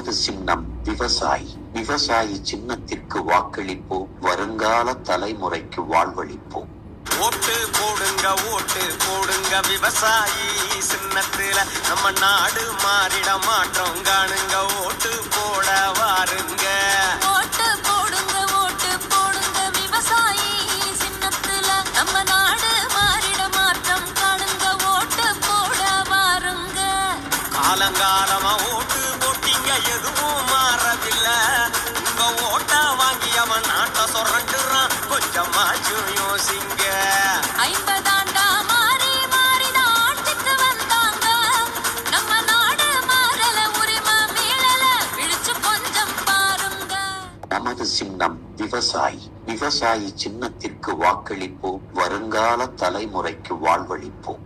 நமது சின்னம் விவசாயி. விவசாயி சின்னத்திற்கு வாக்களிப்போம், வருங்கால தலைமுறைக்கு வாழ்வளிப்போம். ஓட்டு போடுங்க விவசாயி சின்னத்துல நம்ம நாடு மாறிட மாற்றோம் காணுங்க. ஓட்டு போட வாருங்க. ஓட்டு போடுங்க விவசாயி சின்னத்துல நம்ம நாடு மாறிட மாற்றம் காணுங்க. ஓட்டு போட வாருங்க. காலங்காலமா ஓட்டு போட்டீங்க, எதுவும் மாறதில்லை. உங்க ஓட்டா வாங்கி அவன் நாட்டை சொரண்டுறான், கொஞ்சமாச்சும் யோசிங்க. 50 ஆண்டா மாறி மாறிதான் ஆட்சிக்கு வந்தாங்க. நம்ம நாடு மாறல, உரிமை மீளல, விழிச்சு கொஞ்சம் பாருங்க. நமது சின்னம் விவசாயி. விவசாயி சின்னத்திற்கு வாக்களிப்போம், வருங்கால தலைமுறைக்கு வாழ்வளிப்போம்.